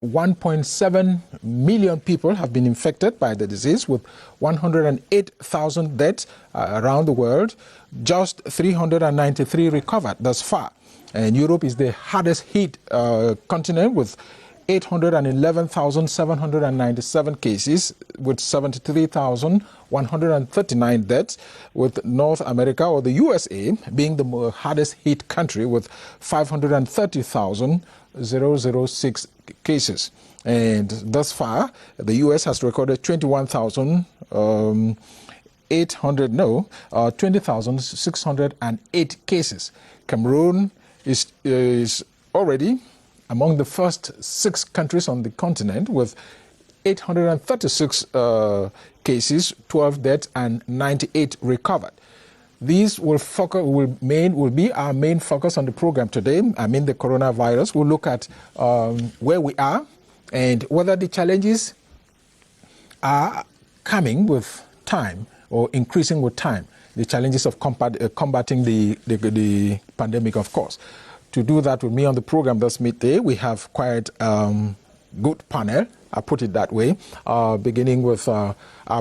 1.7 million people have been infected by the disease, with 108,000 deaths around the world. Just 393 recovered thus far. And Europe is the hardest hit continent, with 811,797 cases, with 73,139 deaths, with North America, or the USA, being the hardest hit country with 530,006 cases. And thus far, the US has recorded 20,608 cases. Cameroon is already among the first 6 countries on the continent, with 836 cases, 12 deaths, and 98 recovered. These will be our main focus on the program today. I mean, the coronavirus. We'll look at where we are and whether the challenges are coming with time or increasing with time. The challenges of combating the pandemic, of course. To do that with me on the program this midday, we have quite good panel, I put it that way, beginning with our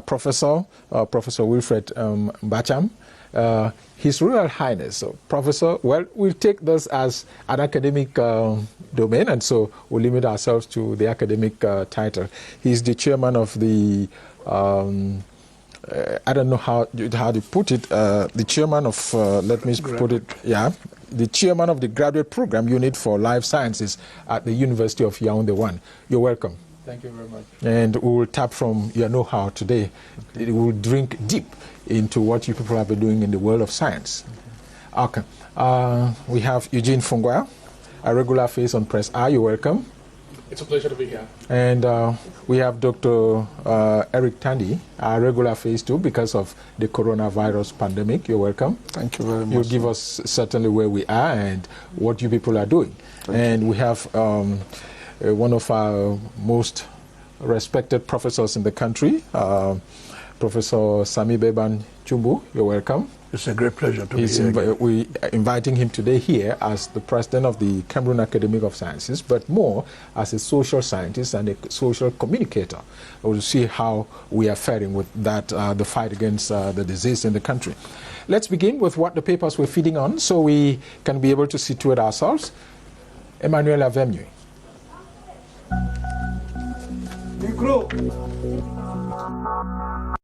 professor, Professor Wilfred Mbacham, His Royal Highness. So, Professor, well, we'll take this as an academic domain, and so we'll limit ourselves to the academic title. He's the chairman of the I don't know how to put it, the chairman of, let me put it, the chairman of the graduate program unit for life sciences at the University of Yaoundé 1. You're welcome. Thank you very much. And we will tap from your know-how today. We will drink deep into what you people have been doing in the world of science. Okay. We have Eugene Fungwa, a regular face on Press I. You're welcome. It's a pleasure to be here. And we have Dr. Eric Tandy, our regular face too, because of the coronavirus pandemic. You're welcome. Thank you very much. You'll give us certainly where we are and what you people are doing. And we have one of our most respected professors in the country, Professor Sami Beban Chumbu. You're welcome. It's a great pleasure to be here. We're inviting him today here as the president of the Cameroon Academy of Sciences, but more as a social scientist and a social communicator. We'll see how we are faring with that, the fight against the disease in the country. Let's begin with what the papers we're feeding on so we can be able to situate ourselves. Emmanuel Avemnu.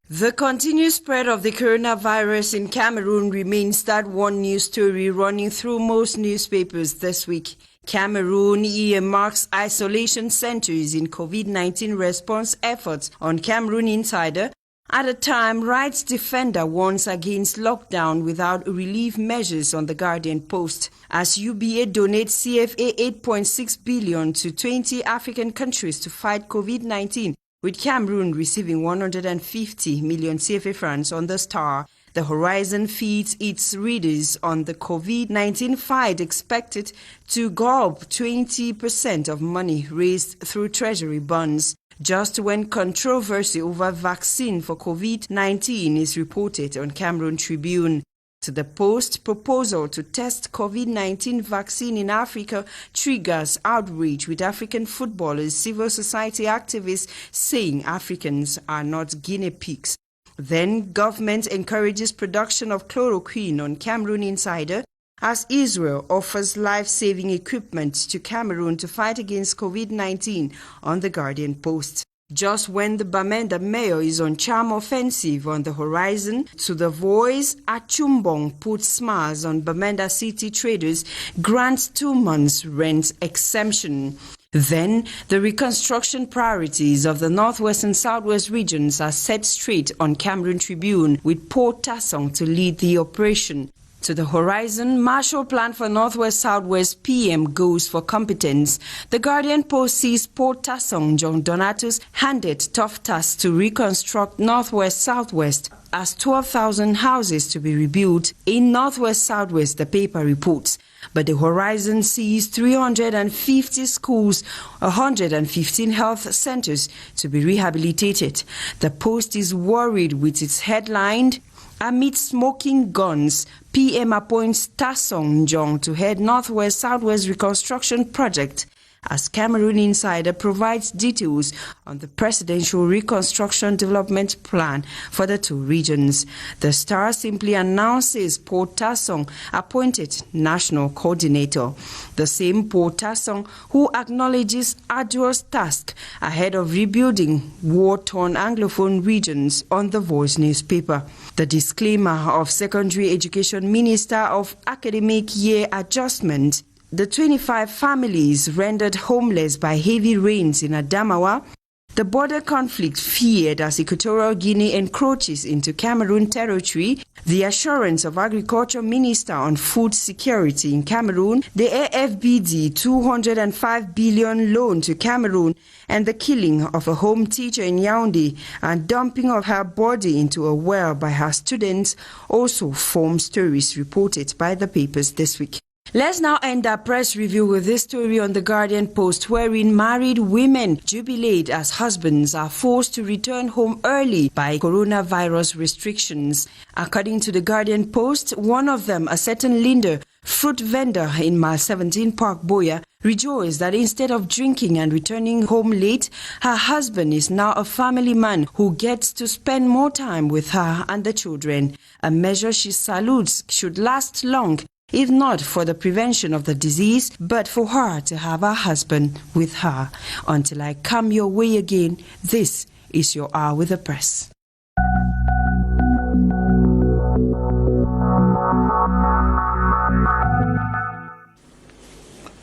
The continued spread of the coronavirus in Cameroon remains that one news story running through most newspapers this week. Cameroon earmarks isolation centers in COVID-19 response efforts on Cameroon Insider. At a time, rights defender warns against lockdown without relief measures on the Guardian Post. As UBA donates CFA 8.6 billion to 20 African countries to fight COVID-19, with Cameroon receiving 150 million CFA francs on the Star. The Horizon feeds its readers on the COVID-19 fight, expected to gulp 20% of money raised through treasury bonds. Just when controversy over vaccine for COVID-19 is reported on Cameroon Tribune. To the Post, proposal to test COVID-19 vaccine in Africa triggers outrage, with African footballers, civil society activists saying Africans are not guinea pigs. Then, government encourages production of chloroquine on Cameroon Insider, as Israel offers life-saving equipment to Cameroon to fight against COVID-19 on the Guardian Post. Just when the Bamenda mayor is on charm offensive on the Horizon, to the Voice, Achumbong puts smiles on Bamenda city traders, grants 2 months rent exemption. Then, the reconstruction priorities of the Northwest and Southwest regions are set straight on Cameroon Tribune, with Port Tassong to lead the operation. To the Horizon, Marshall Plan for Northwest Southwest PM goes for competence. The Guardian Post sees Port Tassong John Donatus handed tough task to reconstruct Northwest Southwest as 12,000 houses to be rebuilt in Northwest Southwest, the paper reports. But the Horizon sees 350 schools, 115 health centers to be rehabilitated. The Post is worried with its headline, amid smoking guns, PM appoints Tassong Njong to head Northwest Southwest reconstruction project. as Cameroon Insider provides details on the Presidential Reconstruction Development Plan for the two regions. The Star simply announces Paul Tassong appointed National Coordinator. The same Paul Tassong who acknowledges arduous task ahead of rebuilding war-torn Anglophone regions on the Voice newspaper. The disclaimer of Secondary Education Minister of Academic Year Adjustment. The 25 families rendered homeless by heavy rains in Adamawa. The border conflict feared as Equatorial Guinea encroaches into Cameroon territory, the assurance of Agriculture Minister on food security in Cameroon, the AFBD 205 billion loan to Cameroon, and the killing of a home teacher in Yaoundé and dumping of her body into a well by her students also form stories reported by the papers this week. Let's now end our press review with this story on the Guardian Post, wherein married women jubilate as husbands are forced to return home early by coronavirus restrictions. According to the Guardian Post, one of them, a certain Linda, fruit vendor in Mile 17 Park Boya, rejoiced that instead of drinking and returning home late, her husband is now a family man who gets to spend more time with her and the children. A measure she salutes should last long, if not for the prevention of the disease, but for her to have her husband with her. Until I come your way again, this is your Hour with the Press.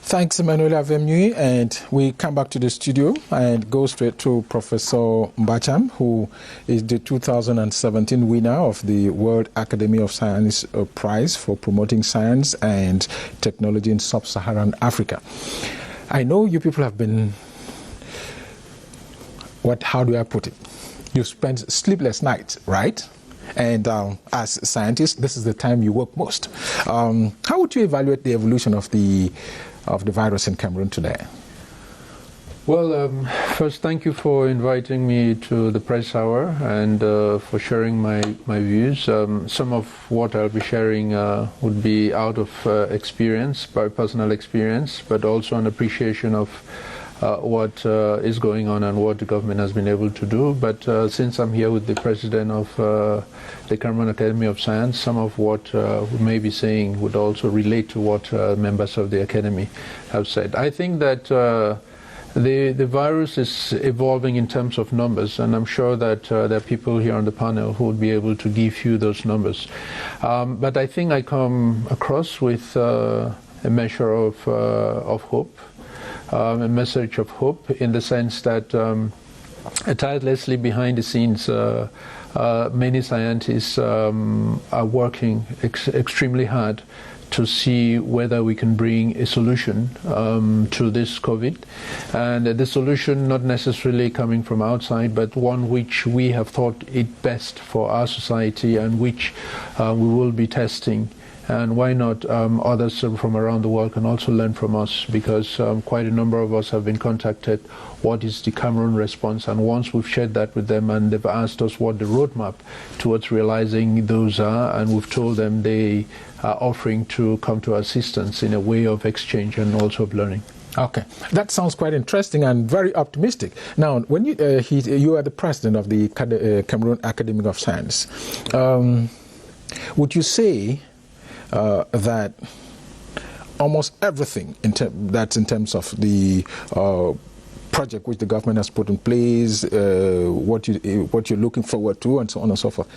Thanks, Emmanuel Avemnui, and we come back to the studio and go straight to Professor Mbacham, who is the 2017 winner of the World Academy of Science Prize for promoting science and technology in sub-Saharan Africa. I know you people have been, how do I put it? You spent sleepless nights, right? And as scientists, this is the time you work most. How would you evaluate the evolution of the virus in Cameroon today? Well, first, thank you for inviting me to the press hour and for sharing my views. Some of what I'll be sharing would be out of experience, by personal experience, but also an appreciation of what is going on and what the government has been able to do. But since I'm here with the president of the Cameroon Academy of Science, some of what we may be saying would also relate to what members of the Academy have said. I think that the virus is evolving in terms of numbers, and I'm sure that there are people here on the panel who would be able to give you those numbers. But I think I come across with a measure of hope. A message of hope in the sense that tirelessly behind the scenes many scientists are working extremely hard to see whether we can bring a solution to this COVID, and the solution not necessarily coming from outside, but one which we have thought it best for our society and which we will be testing. And why not others from around the world can also learn from us, because quite a number of us have been contacted, what is the Cameroon response, and once we've shared that with them and they've asked us what the roadmap towards realizing those are, and we've told them they are offering to come to our assistance in a way of exchange and also of learning. Okay, that sounds quite interesting and very optimistic. Now, when you are the president of the Cameroon Academy of Science, would you say that almost everything that's in terms of the project which the government has put in place, what you're looking forward to, and so on and so forth,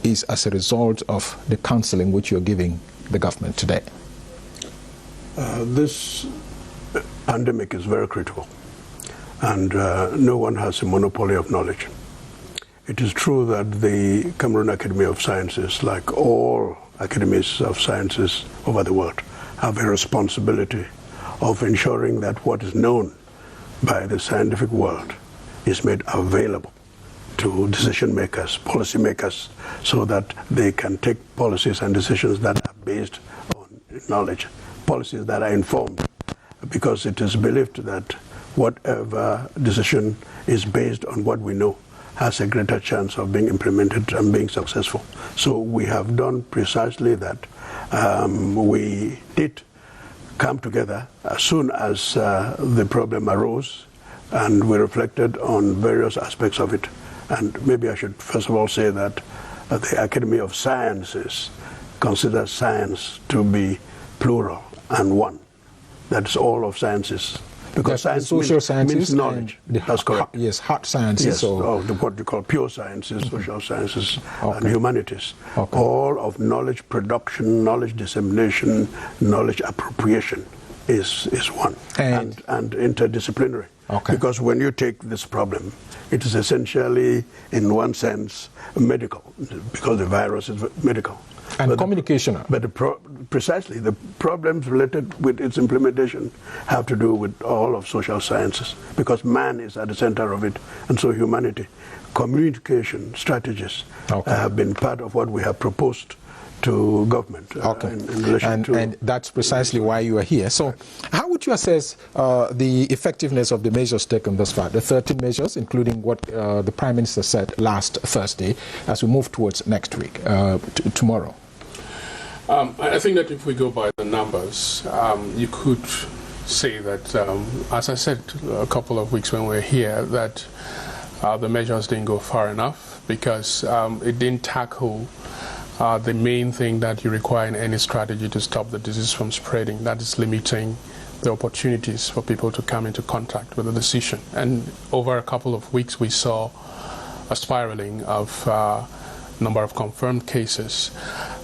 is as a result of the counseling which you're giving the government today? This pandemic is very critical, and no one has a monopoly of knowledge. It is true that the Cameroon Academy of Sciences, like all academies of sciences over the world, have a responsibility of ensuring that what is known by the scientific world is made available to decision makers, policy makers, so that they can take policies and decisions that are based on knowledge, policies that are informed, because it is believed that whatever decision is based on what we know has a greater chance of being implemented and being successful. So we have done precisely that. We did come together as soon as the problem arose, and we reflected on various aspects of it. And maybe I should first of all say that the Academy of Sciences considers science to be plural and one. That's all of sciences. Because science means knowledge. That's correct. Yes, hard sciences. Yes, what you call pure sciences, social sciences, and humanities. Okay. All of knowledge production, knowledge dissemination, knowledge appropriation is one. And interdisciplinary. Okay. Because when you take this problem, it is essentially, in one sense, medical, because the virus is medical. And communication. Precisely, the problems related with its implementation have to do with all of social sciences, because man is at the center of it, and so humanity. Communication strategies have been part of what we have proposed to government in relation to... And that's precisely why you are here. So how would you assess the effectiveness of the measures taken thus far, the 13 measures, including what the Prime Minister said last Thursday, as we move towards next week, tomorrow? I think that if we go by the numbers, you could say that, as I said a couple of weeks when we were here, that the measures didn't go far enough, because it didn't tackle the main thing that you require in any strategy to stop the disease from spreading, that is limiting the opportunities for people to come into contact with the decision. And over a couple of weeks we saw a spiraling of number of confirmed cases.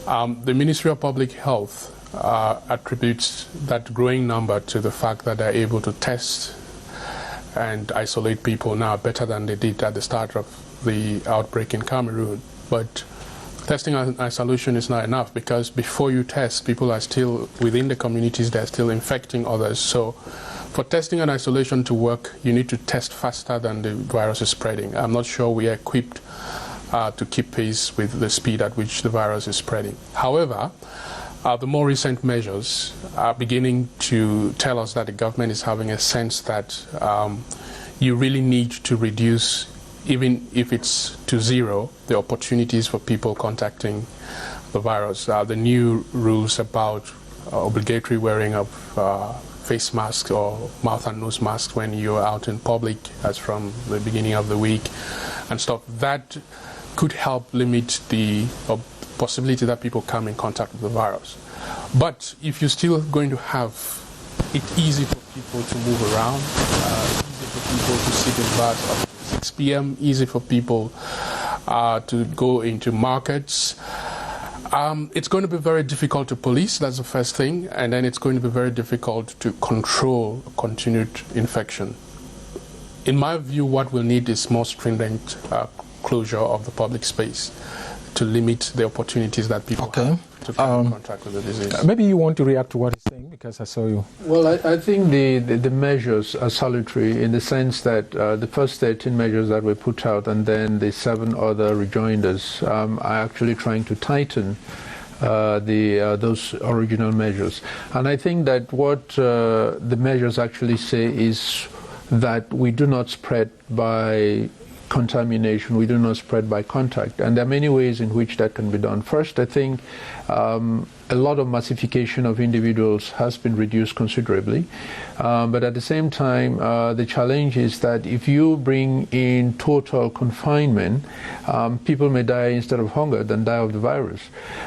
The Ministry of Public Health attributes that growing number to the fact that they're able to test and isolate people now better than they did at the start of the outbreak in Cameroon. But testing and isolation is not enough, because before you test, people are still within the communities, they're still infecting others. So for testing and isolation to work, you need to test faster than the virus is spreading. I'm not sure we are equipped to keep pace with the speed at which the virus is spreading. However, the more recent measures are beginning to tell us that the government is having a sense that you really need to reduce, even if it's to zero, the opportunities for people contacting the virus. The new rules about obligatory wearing of face masks or mouth and nose masks when you're out in public, as from the beginning of the week, and stuff, that could help limit the possibility that people come in contact with the virus. But if you're still going to have it easy for people to move around, easy for people to sit in bars up 6 p.m., easy for people to go into markets, it's going to be very difficult to police, that's the first thing, and then it's going to be very difficult to control continued infection. In my view, what we'll need is more stringent closure of the public space to limit the opportunities that people have to come in contact with the disease. Maybe you want to react to what he's saying, because I saw you. Well, I think the measures are salutary in the sense that the first 13 measures that were put out and then the 7 other rejoinders are actually trying to tighten those original measures. And I think that what the measures actually say is that we do not spread by contamination, we do not spread by contact, and there are many ways in which that can be done. First, I think a lot of massification of individuals has been reduced considerably, but at the same time the challenge is that if you bring in total confinement, people may die instead of hunger than die of the virus,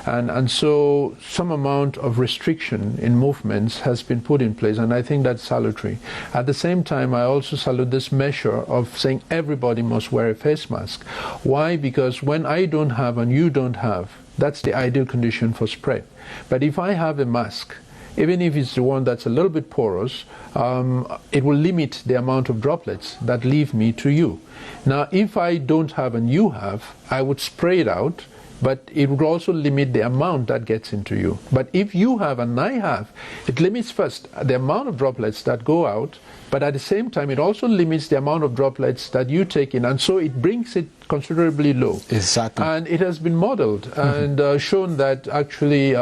and so some amount of restriction in movements has been put in place, and I think that's salutary. At the same time, I also salute this measure of saying everybody must wear a face mask. Why? Because when I don't have and you don't have, that's the ideal condition for spread. But if I have a mask, even if it's the one that's a little bit porous, it will limit the amount of droplets that leave me to you. Now, if I don't have and you have, I would spray it out, but it would also limit the amount that gets into you. But if you have and I have, it limits first the amount of droplets that go out, but at the same time it also limits the amount of droplets that you take in, and so it brings it considerably low. Exactly. And it has been modeled and shown that actually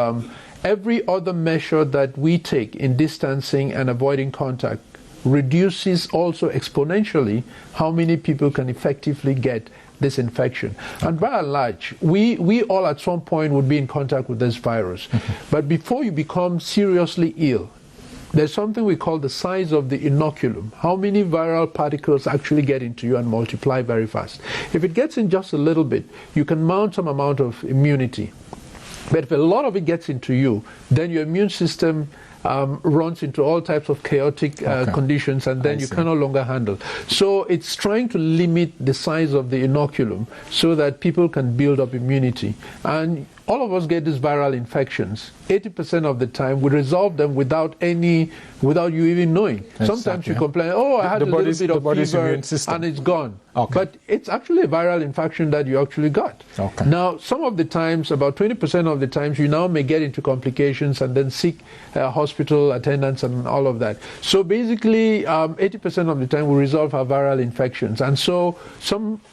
every other measure that we take in distancing and avoiding contact reduces also exponentially how many people can effectively get this infection. And by and large, we all at some point would be in contact with this virus. But before you become seriously ill, there's something we call the size of the inoculum. How many viral particles actually get into you and multiply very fast? If it gets in just a little bit, you can mount some amount of immunity. But if a lot of it gets into you, then your immune system runs into all types of chaotic conditions, and then you can no longer handle. So it's trying to limit the size of the inoculum so that people can build up immunity. And all of us get these viral infections. 80% of the time, we resolve them without you even knowing. Exactly. Sometimes you complain, oh, I had a little bit of fever, and it's gone. Okay. But it's actually a viral infection that you actually got. Okay. Now, some of the times, about 20% of the times, you now may get into complications and then seek hospital attendance and all of that. So basically, 80% of the time, we resolve our viral infections. And so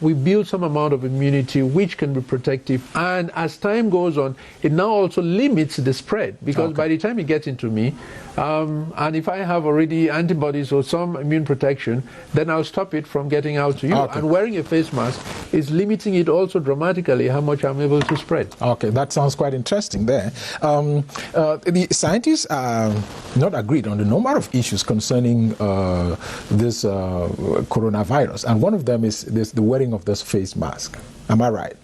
we build some amount of immunity which can be protective. And as time goes on, it now also limits the spread, because by the time it gets into me, and if I have already antibodies or some immune protection, then I'll stop it from getting out to you. Okay. And wearing a face mask is limiting it also dramatically, how much I'm able to spread. Okay, that sounds quite interesting there. The scientists are not agreed on the number of issues concerning this coronavirus, and one of them is the wearing of this face mask. Am I right?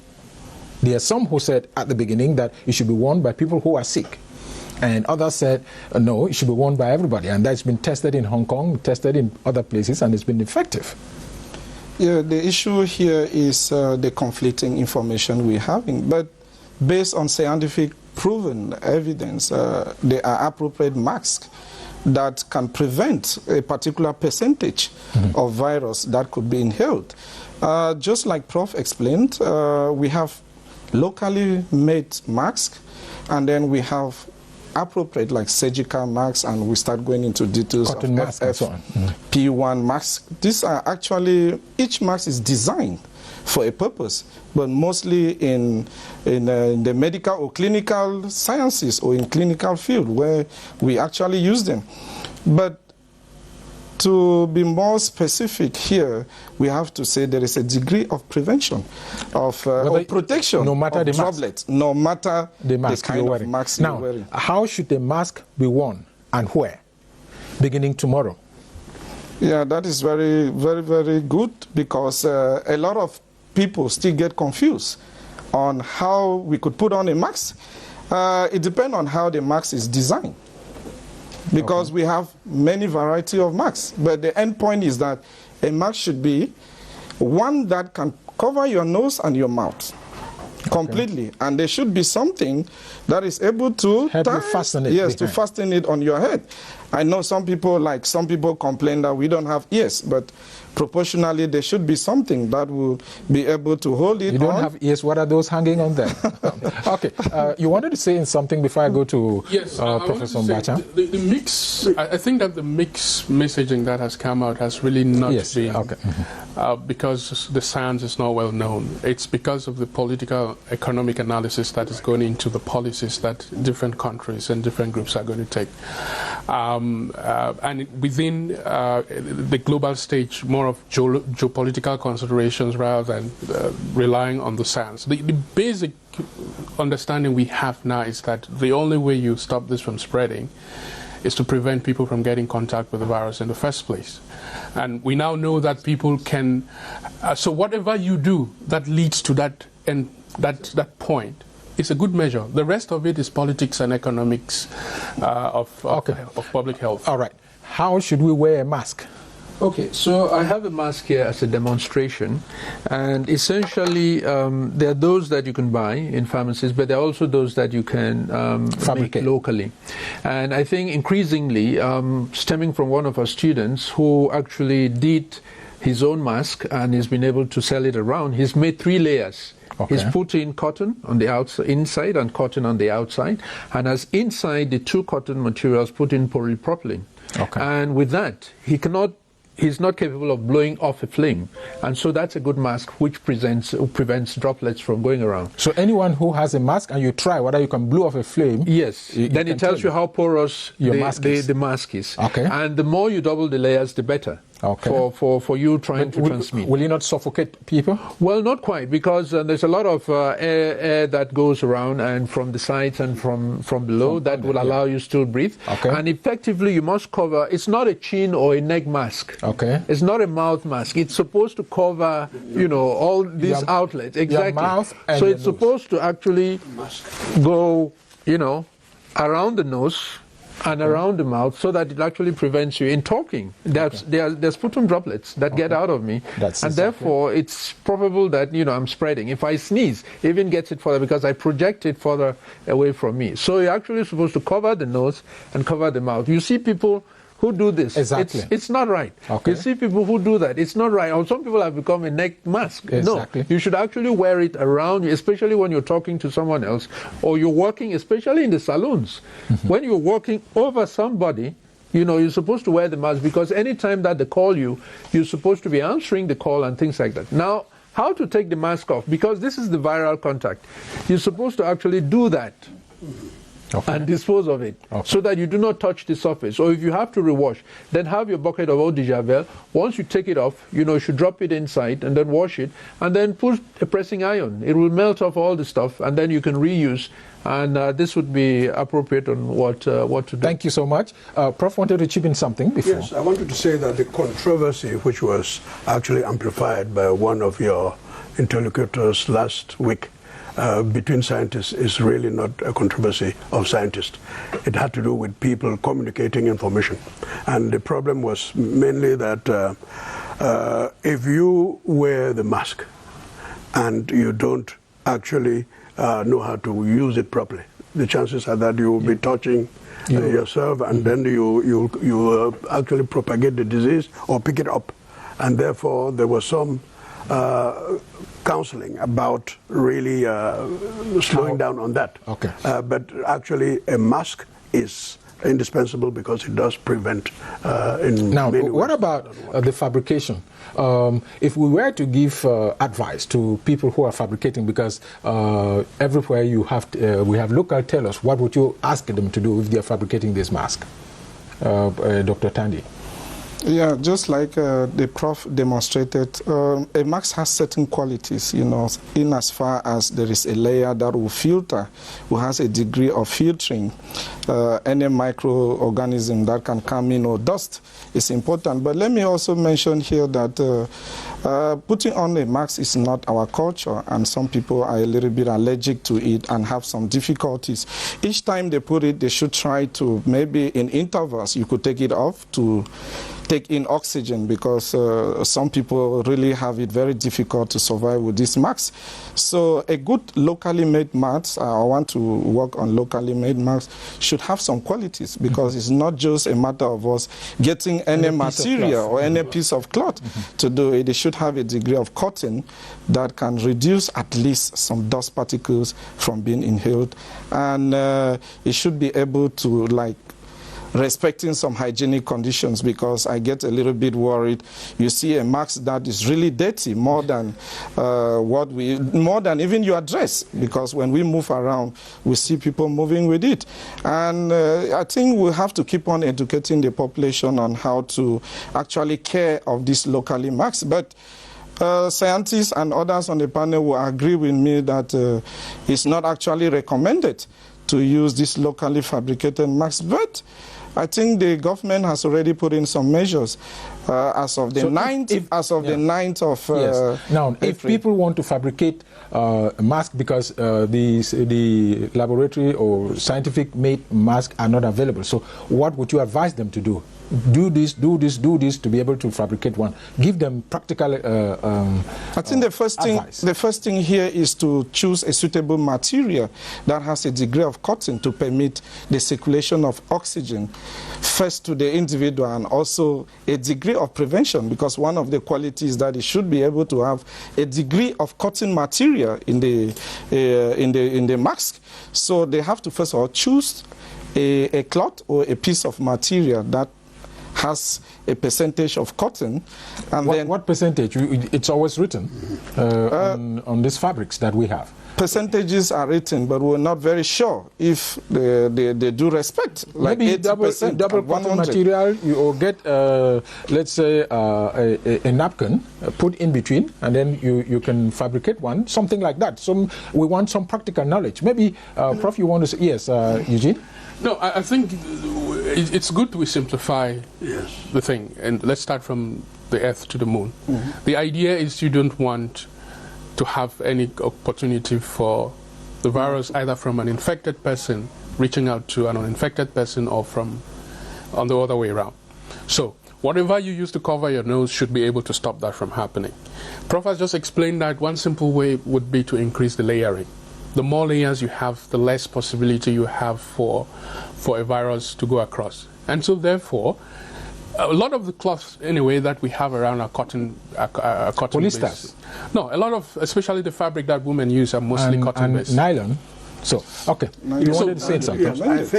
There are some who said at the beginning that it should be worn by people who are sick, and others said no, it should be worn by everybody, and that's been tested in Hong Kong, tested in other places, and it's been effective. Yeah, the issue here is the conflicting information we're having, but based on scientific proven evidence, there are appropriate masks that can prevent a particular percentage of virus that could be inhaled. Just like Prof explained, we have locally made masks, and then we have appropriate like surgical masks, and we start going into details cotton of FFP1 masks. These are actually, each mask is designed for a purpose, but mostly in the medical or clinical sciences or in clinical field where we actually use them. But to be more specific here, we have to say there is a degree of prevention of or protection no matter of the droplets, no matter the kind of mask you're now, wearing. How should the mask be worn and where, beginning tomorrow? Yeah, that is very, very, very good, because a lot of people still get confused on how we could put on a mask. It depends on how the mask is designed, because we have many variety of masks, but the end point is that a mask should be one that can cover your nose and your mouth completely, and there should be something that is able to help you fasten it. Yes, to fasten it on your head. I know some people complain that we don't have ears, but proportionally there should be something that will be able to hold it. You don't have ears. What are those hanging on there? Okay, you wanted to say something before I go to Professor Mbacha? The mix, I think that the mix messaging that has come out has really not been because the science is not well known. It's because of the political economic analysis that is going into the policies that different countries and different groups are going to take. And within the global stage, more of geopolitical considerations rather than relying on the science. The basic understanding we have now is that the only way you stop this from spreading is to prevent people from getting contact with the virus in the first place. And we now know that people can, so whatever you do that leads to that end, that point, it's a good measure. The rest of it is politics and economics of public health. All right. How should we wear a mask? Okay, so I have a mask here as a demonstration, and essentially there are those that you can buy in pharmacies, but there are also those that you can fabricate locally. And I think increasingly, stemming from one of our students who actually did his own mask and he's been able to sell it around, he's made 3 layers. Okay. He's put in cotton on the outside, inside, and cotton on the outside, and as inside the 2 cotton materials put in polypropylene. Okay. And with that, he's not capable of blowing off a flame, and so that's a good mask which prevents droplets from going around. So anyone who has a mask and you try whether you can blow off a flame, yes, then it tells you how porous the mask is. Okay. And the more you double the layers, the better. for you trying to transmit. Will you not suffocate people? Well, not quite, because there's a lot of air that goes around and from the sides and from below that will allow you still breathe. Okay. And effectively, you must cover. It's not a chin or a neck mask. Okay. It's not a mouth mask. It's supposed to cover, all these outlets. Exactly. Your mouth and so your it's nose. supposed to actually go, around the nose and around the mouth, so that it actually prevents you in talking. There's sputum droplets that get out of me, therefore it's probable that I'm spreading. If I sneeze, it even gets it further because I project it further away from me. So you're actually supposed to cover the nose and cover the mouth. You see people who do this. Exactly. It's not right. Okay. You see people who do that. It's not right. Or some people have become a neck mask. Exactly. No, you should actually wear it around you, especially when you're talking to someone else, or you're working, especially in the saloons. When you're working over somebody, you're supposed to wear the mask, because anytime that they call you, you're supposed to be answering the call and things like that. Now, how to take the mask off? Because this is the viral contact. You're supposed to actually do that. Okay. And dispose of it, so that you do not touch the surface. Or if you have to rewash, then have your bucket of eau de javel. Once you take it off, you should drop it inside and then wash it, and then put a pressing iron. It will melt off all the stuff, and then you can reuse. And this would be appropriate on what to do. Thank you so much. Prof wanted to chip in something before. Yes, I wanted to say that the controversy, which was actually amplified by one of your interlocutors last week, between scientists, is really not a controversy of scientists. It had to do with people communicating information. And the problem was mainly that if you wear the mask and you don't actually know how to use it properly, the chances are that you will be touching yourself, and then you actually propagate the disease or pick it up. And therefore, there was some counseling about really slowing down on that. Okay. But actually, a mask is indispensable because it does prevent in Now, many what ways. about the fabrication? If we were to give advice to people who are fabricating, because everywhere we have local tailors, what would you ask them to do if they are fabricating this mask? Dr. Tandy. Yeah, just like the prof demonstrated, a mask has certain qualities, in as far as there is a layer that will filter, who has a degree of filtering any microorganism that can come in, or dust is important. But let me also mention here that putting on a mask is not our culture, and some people are a little bit allergic to it and have some difficulties. Each time they put it, they should try to, maybe in intervals, you could take it off to take in oxygen, because some people really have it very difficult to survive with this mask. So a good locally made mask, I want to work on locally made masks, should have some qualities, because it's not just a matter of us getting any material or any piece of cloth to do it. It should have a degree of cotton that can reduce at least some dust particles from being inhaled, and it should be able to respecting some hygienic conditions, because I get a little bit worried. You see a mask that is really dirty, more than even your dress, because when we move around, we see people moving with it. And I think we have to keep on educating the population on how to actually care of these locally masks. But scientists and others on the panel will agree with me that it's not actually recommended to use this locally fabricated masks. But I think the government has already put in some measures as of the 9th of Now, if people want to fabricate a mask because the laboratory or scientific made masks are not available, so what would you advise them to do? Do this to be able to fabricate one. Give them practical I think the first thing here is to choose a suitable material that has a degree of cotton to permit the circulation of oxygen first to the individual, and also a degree of prevention, because one of the qualities that it should be able to have a degree of cotton material in the mask. So they have to first of all choose a cloth or a piece of material that has a percentage of cotton. And what percentage? It's always written on these fabrics that we have. Percentages are written, but we're not very sure if they do respect. Like maybe double cotton material, you get, let's say, a napkin put in between, and then you can fabricate one, something like that. We want some practical knowledge. Maybe, Prof, you want to say, yes, Eugene? No, I think it's good we simplify the thing, and let's start from the earth to the moon. The idea is you don't want to have any opportunity for the virus either from an infected person reaching out to an uninfected person or from on the other way around. So whatever you use to cover your nose should be able to stop that from happening. Prof has just explained that one simple way would be to increase the layering. The more layers you have, the less possibility you have for a virus to go across. And so therefore, a lot of the cloths, anyway, that we have around are cotton Polysters? No, a lot of, especially the fabric that women use, are mostly cotton-based. And nylon. So, okay. You wanted to say something? Yes,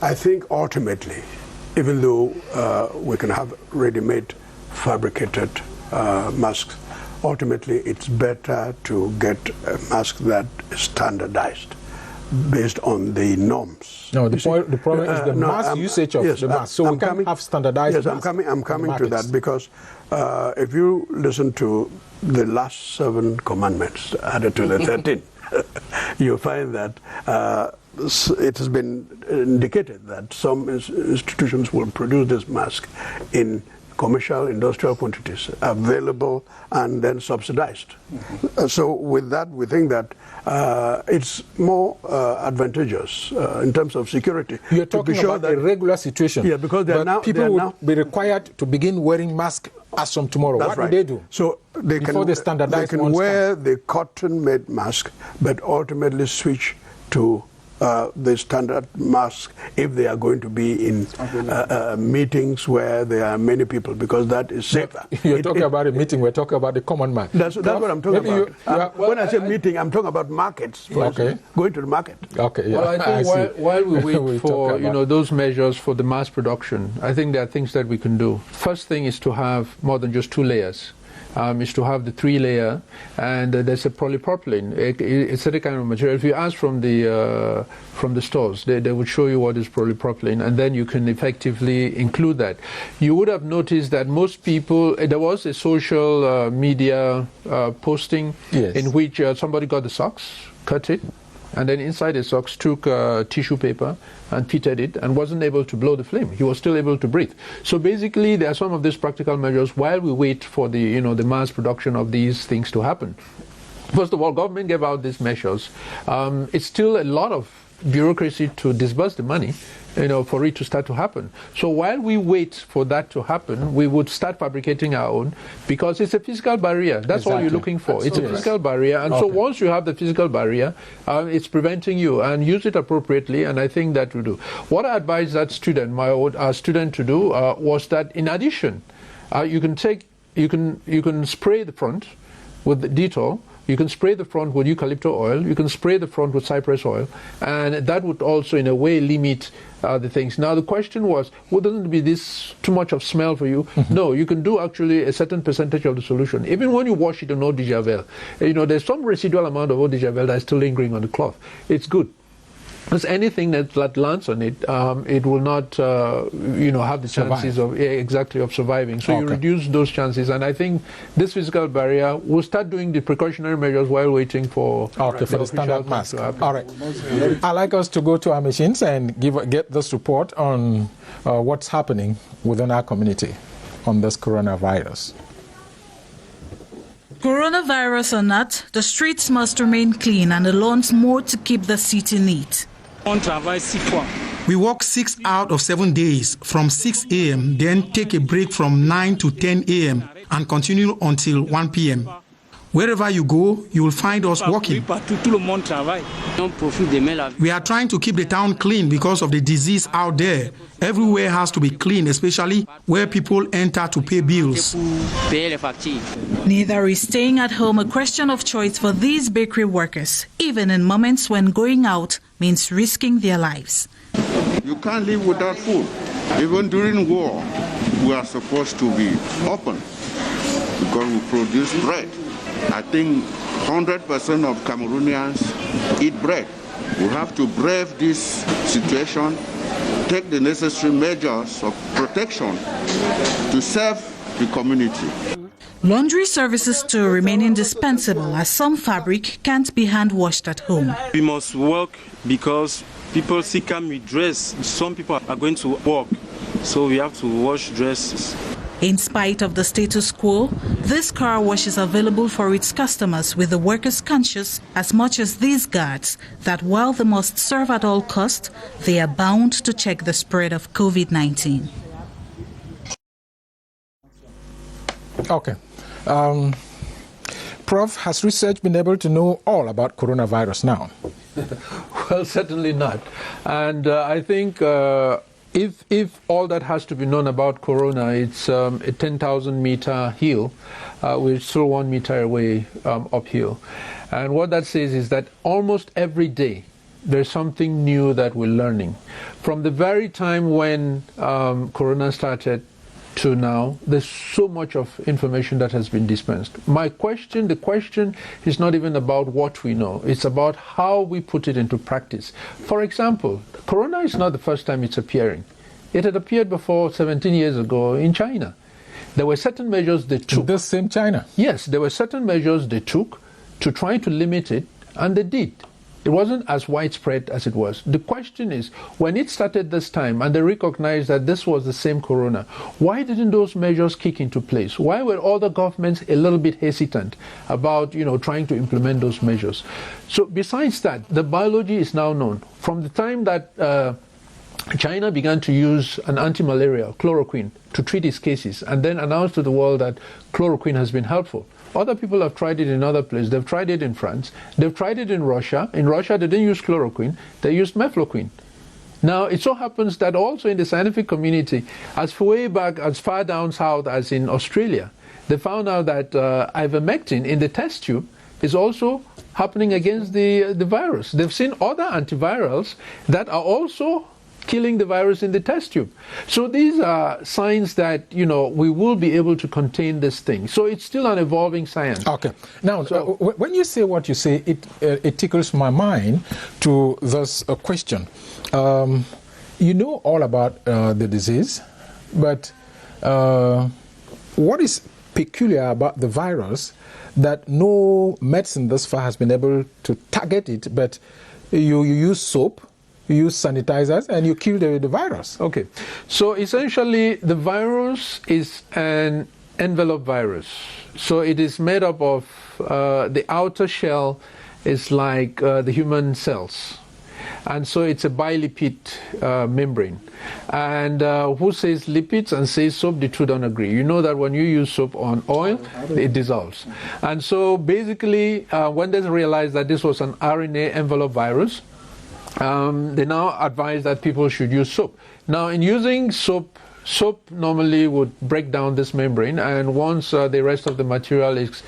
I think ultimately, even though we can have ready-made fabricated masks, ultimately it's better to get a mask that is standardized based on the norms. No, the problem is the mass usage of the mask. So we can't have standardized. Yes, I'm coming to that, because if you listen to the last 7 commandments added to the 13, you'll find that it has been indicated that some institutions will produce this mask in commercial, industrial quantities, available and then subsidized. So with that, we think that it's more advantageous in terms of security. You're talking about a regular situation. Yeah, because people will be required to begin wearing masks as from tomorrow. That's what do they do? So they can wear the cotton-made mask, but ultimately switch to the standard mask if they are going to be in meetings where there are many people, because that is safer. You're talking about a meeting, we're talking about the common man. That's what I'm talking about. When I say meeting, I'm talking about markets. For instance, going to the market. Okay. Yeah. Well, I think while we wait for those measures for the mass production, I think there are things that we can do. First thing is to have more than just 2 layers. Is to have the 3-layer, and there's a polypropylene. It's a kind of material. If you ask from the stores, they would show you what is polypropylene, and then you can effectively include that. You would have noticed that most people, there was a social media posting in which somebody got the socks, cut it, and then inside the socks took tissue paper and pitted it and wasn't able to blow the flame. He was still able to breathe. So basically, there are some of these practical measures while we wait for the the mass production of these things to happen. First of all, government gave out these measures. It's still a lot of bureaucracy to disburse the money, for it to start to happen. So while we wait for that to happen, we would start fabricating our own, because it's a physical barrier. That's all you're looking for. It's a physical barrier. And so once you have the physical barrier, it's preventing you, and use it appropriately, and I think that will do. What I advised that student, my student, to do was that in addition, you can spray the front with the Dettol. You can spray the front with eucalyptus oil. You can spray the front with cypress oil. And that would also, in a way, limit the things. Now, the question was, wouldn't it be this too much of smell for you? No, you can do actually a certain percentage of the solution. Even when you wash it in eau de javel, there's some residual amount of eau de javel that's still lingering on the cloth. It's good. Because anything that lands on it, it will not, have the chances of surviving. So you reduce those chances, and I think this physical barrier will start doing the precautionary measures while waiting for the standard mask. All right, I'd like us to go to our machines and get this report on what's happening within our community on this coronavirus. Coronavirus or not, the streets must remain clean and the lawns mowed to keep the city neat. We work 6 out of 7 days from 6 a.m., then take a break from 9 to 10 a.m. and continue until 1 p.m. Wherever you go, you will find us working. We are trying to keep the town clean because of the disease out there. Everywhere has to be clean, especially where people enter to pay bills. Neither is staying at home a question of choice for these bakery workers, even in moments when going out means risking their lives. You can't live without food, even during war. we are supposed to be open because we produce bread. I think 100% of Cameroonians eat bread. We have to brave this situation, take the necessary measures of protection to serve the community. Laundry services too remain indispensable as some fabric can't be hand washed at home. We must work because people still come with dress. Some people are going to work, so we have to wash dresses. In spite of the status quo, this car wash is available for its customers, with the workers conscious as much as these guards that while they must serve at all cost, they are bound to check the spread of COVID-19. Okay. Prof, has research been able to know all about coronavirus now? Well, certainly not. And I think if all that has to be known about corona, it's a 10,000 meter hill, we're still 1 meter away uphill. And what that says is that almost every day there's something new that we're learning. From the very time when corona started to now, there's so much of information that has been dispensed. The question is not even about what we know, it's about how we put it into practice. For example, corona is not the first time it's appearing. It had appeared before 17 years ago in China. There were certain measures they took. The same China? Yes, there were certain measures they took to try to limit it, and they did. It wasn't as widespread as it was. The question is, when it started this time and they recognized that this was the same corona, why didn't those measures kick into place? Why were other governments a little bit hesitant about, trying to implement those measures? So besides that, the biology is now known. From the time that China began to use an anti-malaria, chloroquine, to treat its cases, and then announced to the world that chloroquine has been helpful. Other people have tried it in other places. They've tried it in France. They've tried it in Russia. In Russia, they didn't use chloroquine. They used mefloquine. Now, it so happens that also in the scientific community, as far down south as in Australia, they found out that ivermectin in the test tube is also happening against the virus. They've seen other antivirals that are also killing the virus in the test tube. So these are signs that, we will be able to contain this thing. So it's still an evolving science. Okay. Now, when you say what you say, it tickles my mind to this question. You know all about the disease, but what is peculiar about the virus that no medicine thus far has been able to target it, but you use soap, you use sanitizers, and you kill the virus. Okay. So essentially, the virus is an envelope virus. So it is made up of the outer shell is like the human cells. And so it's a bilipid membrane. And who says lipids and says soap, the two don't agree. You know that when you use soap on oil, it dissolves. And so basically, when they realized that this was an RNA envelope virus, they now advise that people should use soap. Now, in using soap normally would break down this membrane, and once the rest of the material is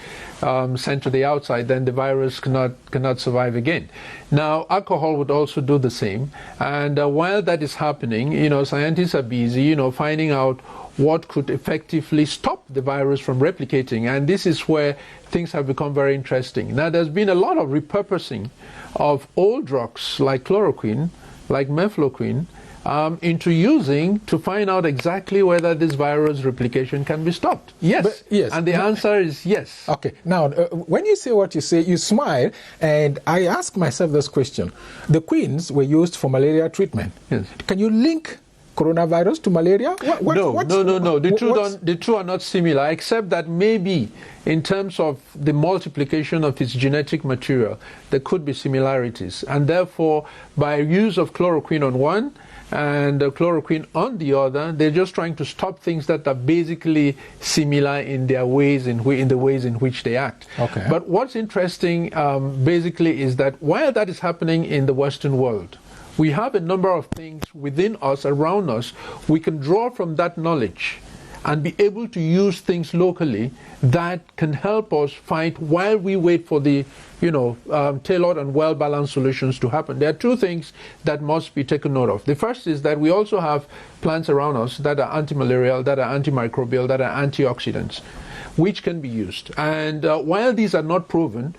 sent to the outside, then the virus cannot survive again. Now, alcohol would also do the same, and while that is happening, scientists are busy, finding out what could effectively stop the virus from replicating, and this is where things have become very interesting. Now, there's been a lot of repurposing of old drugs like chloroquine, like mefloquine, into using to find out exactly whether this virus replication can be stopped. Yes. Yes. And the answer is yes. Okay. Now, when you say what you say, you smile, and I ask myself this question. The queens were used for malaria treatment. Yes. Can you link coronavirus to malaria? No. The two are not similar, except that maybe in terms of the multiplication of its genetic material, there could be similarities. And therefore, by use of chloroquine on one and chloroquine on the other, they're just trying to stop things that are basically similar in the ways in which they act. Okay. But what's interesting basically is that while that is happening in the Western world, we have a number of things within us, around us, we can draw from that knowledge and be able to use things locally that can help us fight while we wait for the tailored and well-balanced solutions to happen. There are two things that must be taken note of. The first is that we also have plants around us that are anti-malarial, that are antimicrobial, that are antioxidants, which can be used. And while these are not proven,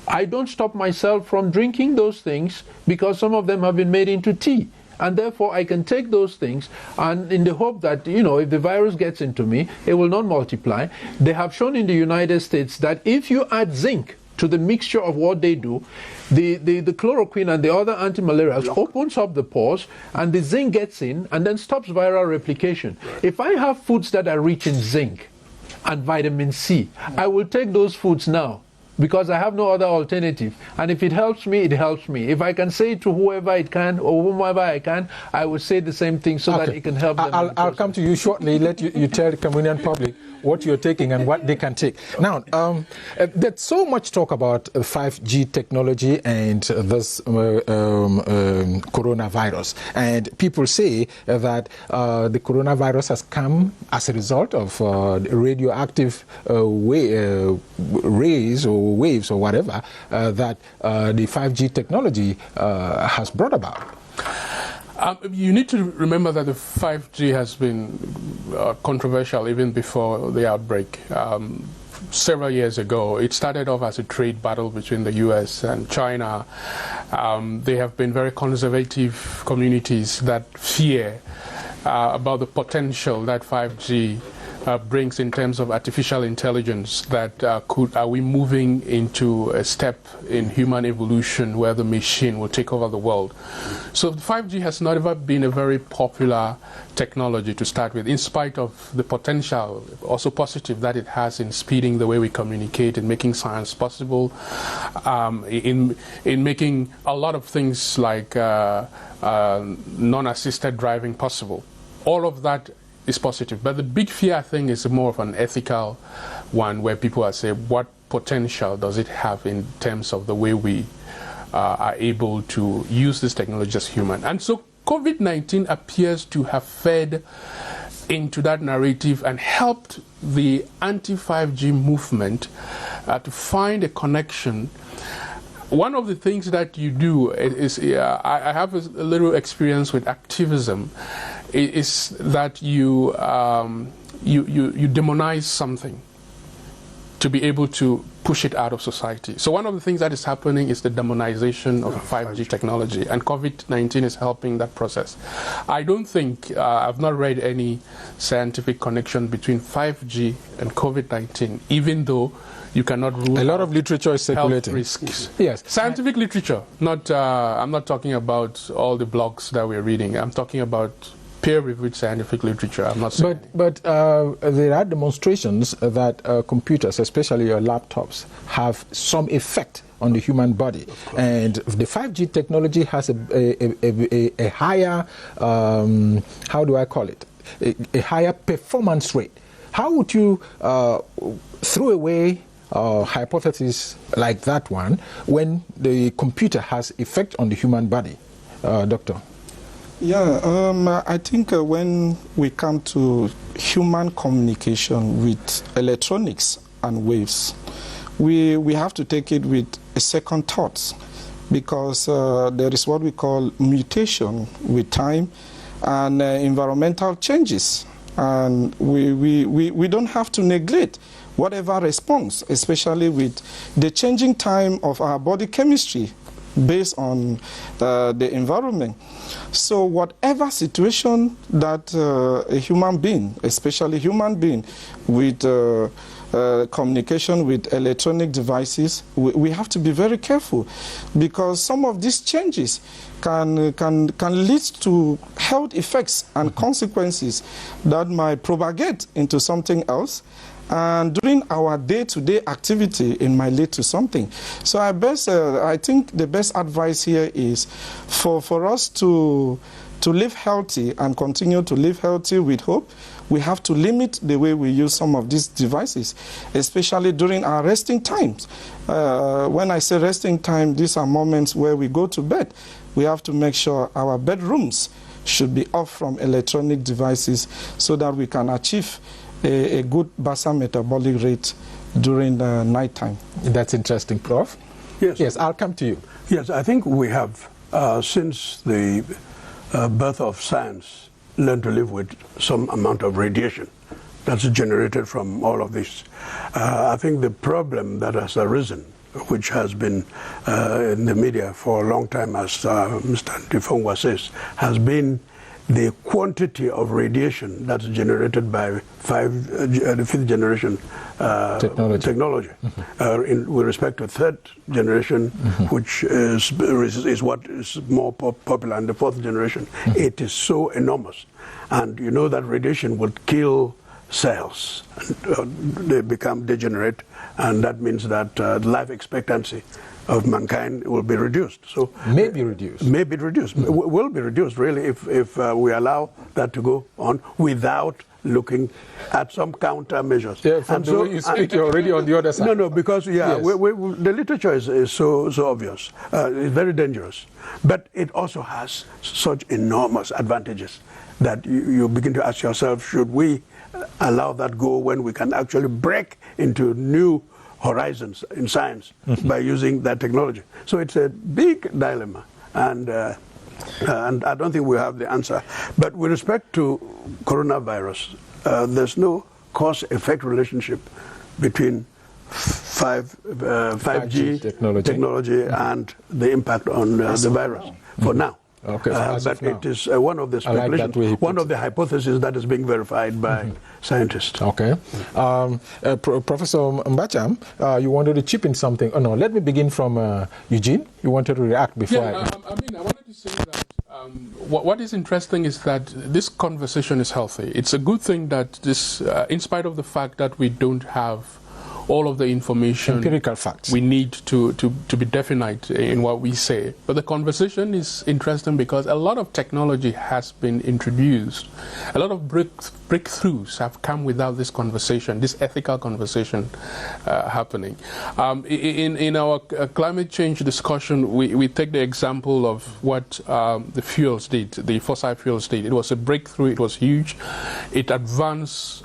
I don't stop myself from drinking those things because some of them have been made into tea. And therefore, I can take those things, and in the hope that, if the virus gets into me, it will not multiply. They have shown in the United States that if you add zinc to the mixture of what they do, the chloroquine and the other antimalarials opens up the pores, and the zinc gets in and then stops viral replication. Right. If I have foods that are rich in zinc and vitamin C, I will take those foods now, because I have no other alternative. And if it helps me, it helps me. If I can say it to whoever it can or whomever I can, I will say the same thing so that it can help them. I'll come to you shortly. Let you tell the Cameroonian public what you're taking and what they can take. Now, there's so much talk about 5G technology and this coronavirus. And people say that the coronavirus has come as a result of radioactive rays or waves or whatever that the 5G technology has brought about. You need to remember that the 5G has been controversial even before the outbreak. Several years ago, it started off as a trade battle between the US and China. They have been very conservative communities that fear about the potential that 5G brings in terms of artificial intelligence, that are we moving into a step in human evolution where the machine will take over the world. So 5G has not ever been a very popular technology to start with, in spite of the potential, also positive, that it has in speeding the way we communicate, in making science possible, in making a lot of things like non-assisted driving possible. All of that is positive. But the big fear, I think, is more of an ethical one, where people are saying, what potential does it have in terms of the way we are able to use this technology as human? And so COVID-19 appears to have fed into that narrative and helped the anti-5G movement to find a connection. One of the things that you do is, I have a little experience with activism, is that you demonize something to be able to push it out of society. So one of the things that is happening is the demonization of 5G technology, and COVID-19 is helping that process. I don't think, I've not read any scientific connection between 5G and COVID-19, even though you cannot rule a lot of literature is circulating. Health risks. Yes. Scientific literature, not, I'm not talking about all the blogs that we're reading. I'm talking about peer-reviewed scientific literature. I'm not saying. But there are demonstrations that computers, especially your laptops, have some effect on the human body, and the 5G technology has a higher, how do I call it, a higher performance rate. How would you throw away hypothesis like that one when the computer has effect on the human body, Doctor? Yeah, I think when we come to human communication with electronics and waves, we have to take it with a second thought, because there is what we call mutation with time and environmental changes, and we don't have to neglect whatever response, especially with the changing time of our body chemistry based on the environment. So whatever situation that a human being, especially human being with communication with electronic devices, we have to be very careful, because some of these changes can lead to health effects and consequences that might propagate into something else, and during our day-to-day activity it might lead to something. So I think the best advice here is for us to live healthy and continue to live healthy with hope. We have to limit the way we use some of these devices, especially during our resting times. When I say resting time, these are moments where we go to bed. We have to make sure our bedrooms should be off from electronic devices so that we can achieve a good basal metabolic rate during the nighttime. That's interesting, Prof. Yes. Yes, I'll come to you. Yes, I think we have, since the birth of science, learned to live with some amount of radiation that's generated from all of this. I think the problem that has arisen, which has been in the media for a long time, as Mr. Anglophone says, has been the quantity of radiation that's generated by the fifth generation technology. With respect to third generation, which is what is more popular, and the fourth generation, it is so enormous. And you know that radiation would kill cells, they become degenerate, and that means that life expectancy of mankind will be reduced. So may be reduced. Will be reduced really if we allow that to go on without looking at some countermeasures. Yeah, from the way you speak, you're already on the other side. No, because yes. The literature is so obvious. It's very dangerous, but it also has such enormous advantages that you begin to ask yourself: should we allow that go when we can actually break into new horizons in science by using that technology? So it's a big dilemma, and I don't think we have the answer. But with respect to coronavirus, there's no cause-effect relationship between 5G technology and the impact on the virus for now. Okay, but it is one of the speculations, one of the hypotheses that is being verified by scientists. Okay. Professor Mbacham, you wanted to chip in something. Oh, no, let me begin from Eugene. You wanted to react before I wanted to say that what is interesting is that this conversation is healthy. It's a good thing that this, in spite of the fact that we don't have all of the information, empirical facts, we need to be definite in what we say. But the conversation is interesting because a lot of technology has been introduced. A lot of breakthroughs have come without this conversation, this ethical conversation happening. In our climate change discussion, we take the example of what the fuels did, the fossil fuels did. It was a breakthrough, it was huge. It advanced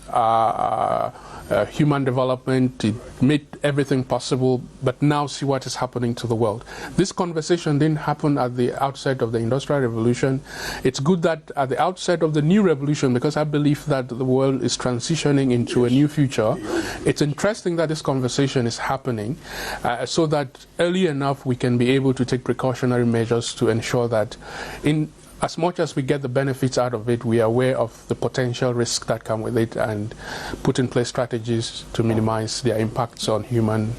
human development, it made everything possible, but now see what is happening to the world. This conversation didn't happen at the outset of the Industrial Revolution. It's good that at the outset of the new revolution, because I believe that the world is transitioning into a new future, it's interesting that this conversation is happening so that early enough we can be able to take precautionary measures to ensure that as much as we get the benefits out of it, we are aware of the potential risks that come with it and put in place strategies to minimize their impacts on human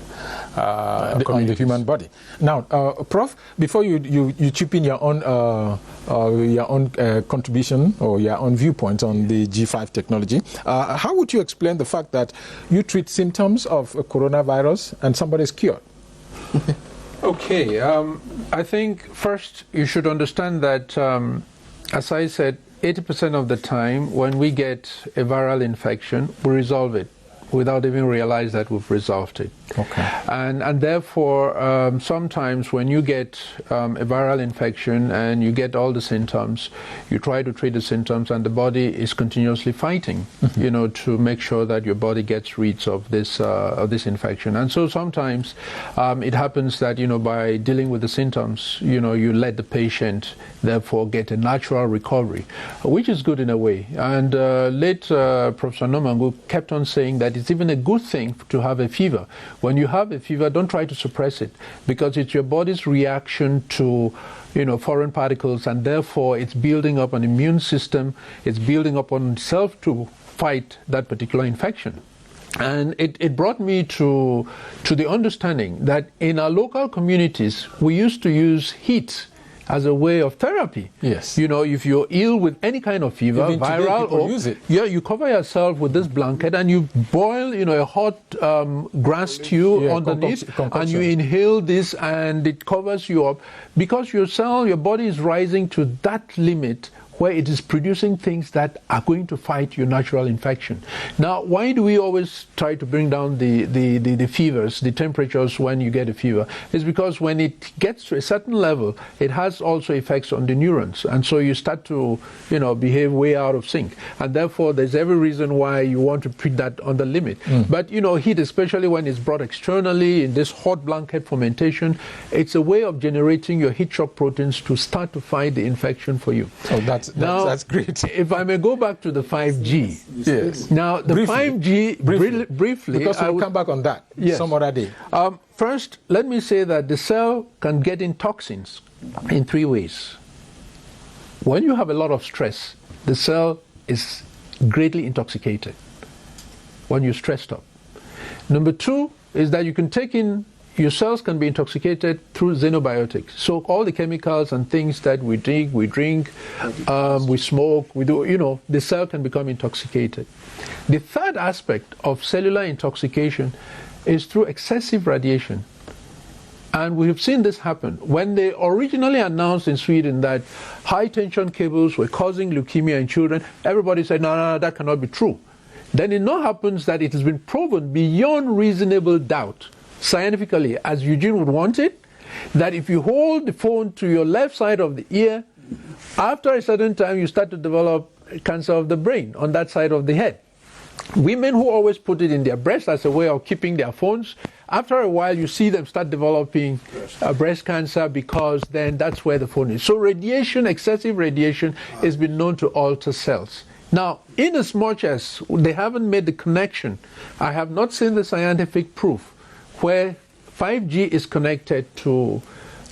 on the human body. Now, Prof, before you chip in your own contribution or your own viewpoint on the G5 technology, how would you explain the fact that you treat symptoms of a coronavirus and somebody is cured? Okay, I think first you should understand that, as I said, 80% of the time when we get a viral infection, we resolve it without even realize that we've resolved it. Okay. And therefore, sometimes when you get a viral infection and you get all the symptoms, you try to treat the symptoms and the body is continuously fighting, you know, to make sure that your body gets rid of this infection. And so sometimes it happens that, you know, by dealing with the symptoms, you know, you let the patient therefore get a natural recovery, which is good in a way. And late Professor Nomangu kept on saying that it's even a good thing to have a fever. When you have a fever, don't try to suppress it, because it's your body's reaction to, you know, foreign particles, and therefore it's building up an immune system, it's building up on itself to fight that particular infection. And it brought me to the understanding that in our local communities, we used to use heat as a way of therapy. Yes. You know, if you're ill with any kind of fever, even viral or use it. Yeah, you cover yourself with this blanket and you boil, you know, a hot grass stew underneath, and you inhale this, and it covers you up because your body is rising to that limit where it is producing things that are going to fight your natural infection. Now, why do we always try to bring down the fevers, the temperatures when you get a fever? It's because when it gets to a certain level, it has also effects on the neurons. And so you start to, behave way out of sync. And therefore, there's every reason why you want to put that on the limit. But, heat, especially when it's brought externally in this hot blanket fermentation, it's a way of generating your heat shock proteins to start to fight the infection for you. Oh, that's great. If I may go back to the 5G. Yes. Now, the briefly, 5G, briefly. Because we'll come back on that some other day. First, let me say that the cell can get in toxins in 3 ways. When you have a lot of stress, the cell is greatly intoxicated when you're stressed up. Number 2 is that you can take in, your cells can be intoxicated through xenobiotics. So all the chemicals and things that we drink, we smoke, we do, the cell can become intoxicated. The third aspect of cellular intoxication is through excessive radiation. And we have seen this happen. When they originally announced in Sweden that high-tension cables were causing leukemia in children, everybody said, no, that cannot be true. Then it now happens that it has been proven beyond reasonable doubt, scientifically, as Eugene would want it, that if you hold the phone to your left side of the ear, after a certain time you start to develop cancer of the brain on that side of the head. Women who always put it in their breast as a way of keeping their phones, after a while you see them start developing breast cancer, because then that's where the phone is. So radiation, excessive radiation, has been known to alter cells. Now, in as much as they haven't made the connection, I have not seen the scientific proof where 5G is connected to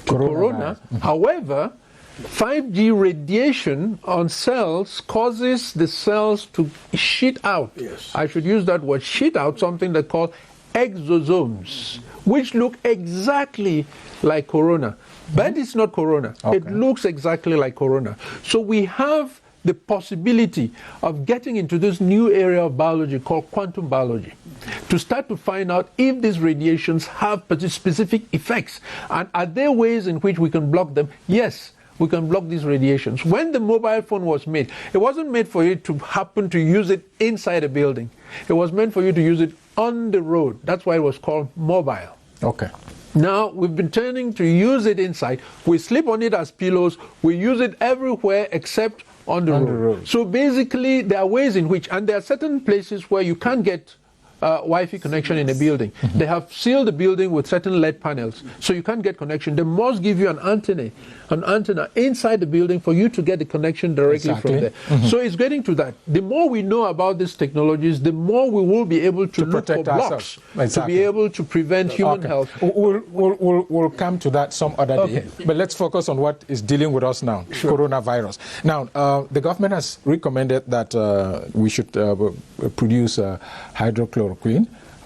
corona. However, 5G radiation on cells causes the cells to shit out. Yes. I should use that word, shit out, something they call exosomes, which look exactly like corona. But it's not corona. Okay. It looks exactly like corona. So we have the possibility of getting into this new area of biology called quantum biology, to start to find out if these radiations have specific effects. And are there ways in which we can block them? Yes, we can block these radiations. When the mobile phone was made, it wasn't made for you to happen to use it inside a building. It was meant for you to use it on the road. That's why it was called mobile. Okay. Now, we've been turning to use it inside. We sleep on it as pillows. We use it everywhere except on the road. So basically, there are ways in which, and there are certain places where you can't get Wi-Fi connection in a building. They have sealed the building with certain LED panels, so you can't get connection. They must give you an antenna inside the building for you to get the connection directly from there. So it's getting to that. The more we know about these technologies, the more we will be able to look for blocks to be able to prevent human health. We'll come to that some other day. But let's focus on what is dealing with us now, coronavirus. Now, the government has recommended that we should produce hydrochloroquine,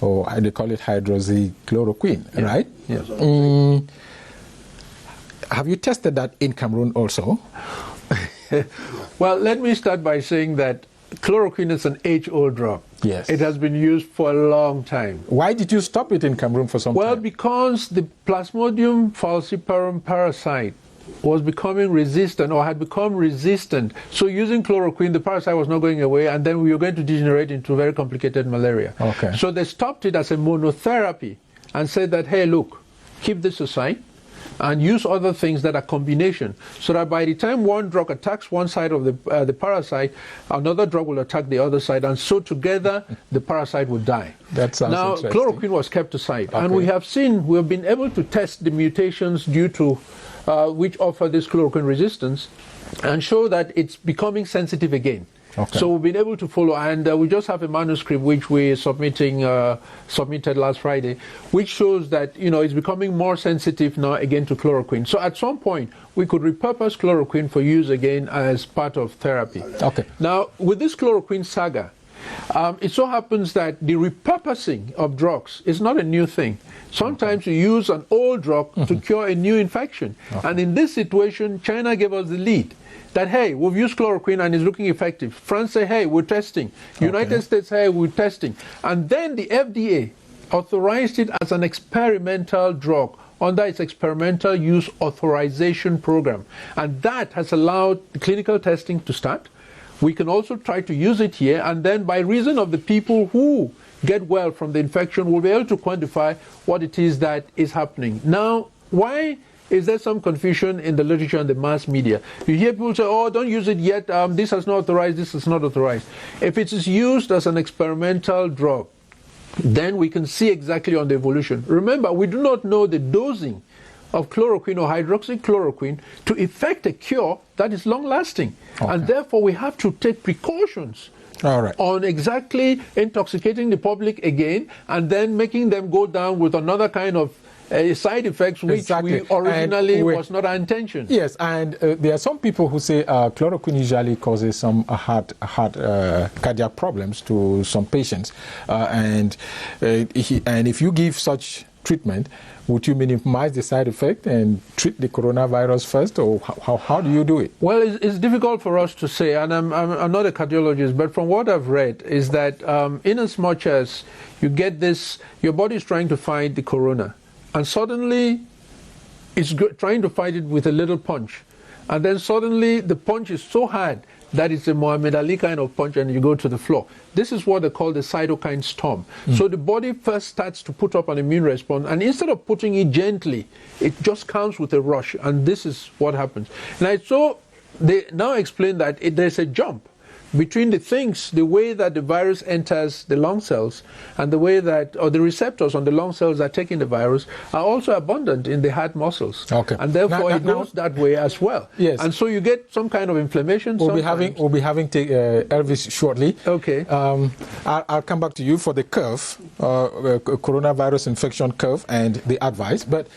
or they call it hydroxychloroquine, right? Yes. Have you tested that in Cameroon also? Well, let me start by saying that chloroquine is an age-old drug. Yes. It has been used for a long time. Why did you stop it in Cameroon for some time? Well, because the Plasmodium falciparum parasite was becoming resistant, or had become resistant. So using chloroquine, the parasite was not going away, and then we were going to degenerate into very complicated malaria. Okay. So they stopped it as a monotherapy and said that, hey, look, keep this aside and use other things that are combination, so that by the time one drug attacks one side of the parasite, another drug will attack the other side, and so together the parasite will die. That sounds now, interesting. Chloroquine was kept aside, and we have been able to test the mutations due to which offer this chloroquine resistance, and show that it's becoming sensitive again. Okay. So we've been able to follow, and we just have a manuscript which we submitted last Friday, which shows that it's becoming more sensitive now again to chloroquine. So at some point we could repurpose chloroquine for use again as part of therapy. Okay. Now with this chloroquine saga, it so happens that the repurposing of drugs is not a new thing. Sometimes you use an old drug to cure a new infection. Okay. And in this situation, China gave us the lead. That, hey, we've used chloroquine and it's looking effective. France say, hey, we're testing. United States, hey, we're testing. And then the FDA authorized it as an experimental drug under its experimental use authorization program. And that has allowed clinical testing to start. We can also try to use it here, and then by reason of the people who get well from the infection, we'll be able to quantify what it is that is happening. Now, why is there some confusion in the literature and the mass media? You hear people say, oh, don't use it yet, this is not authorized, this is not authorized. If it is used as an experimental drug, then we can see exactly on the evolution. Remember, we do not know the dosing of chloroquine or hydroxychloroquine to effect a cure that is long-lasting. Okay. And therefore, we have to take precautions on exactly intoxicating the public again and then making them go down with another kind of side effects which we originally was not our intention. Yes, and there are some people who say chloroquine usually causes some heart cardiac problems to some patients, and if you give such treatment, would you minimize the side effect and treat the coronavirus first, or how do you do it? Well, it's difficult for us to say, and I'm not a cardiologist, but from what I've read is that in as much as you get this, your body is trying to fight the corona, and suddenly it's trying to fight it with a little punch, and then suddenly the punch is so hard that it's a Muhammad Ali kind of punch and you go to the floor. This is what they call the cytokine storm. So the body first starts to put up an immune response, and instead of putting it gently, it just comes with a rush, and this is what happens. And so they now explain that there's a jump between the things, the way that the virus enters the lung cells and the way that, or the receptors on the lung cells that are taking the virus are also abundant in the heart muscles. Okay. And therefore it goes that way as well. Yes. And so you get some kind of inflammation. We'll be having Elvis shortly. Okay. I'll come back to you for the curve, coronavirus infection curve and the advice. But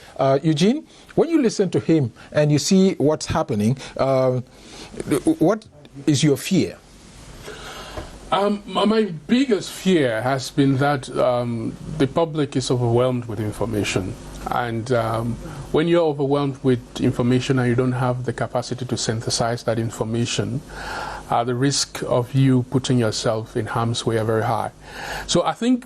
Eugene, when you listen to him and you see what's happening, what is your fear? My biggest fear has been that the public is overwhelmed with information. And when you're overwhelmed with information and you don't have the capacity to synthesize that information, the risk of you putting yourself in harm's way are very high. So I think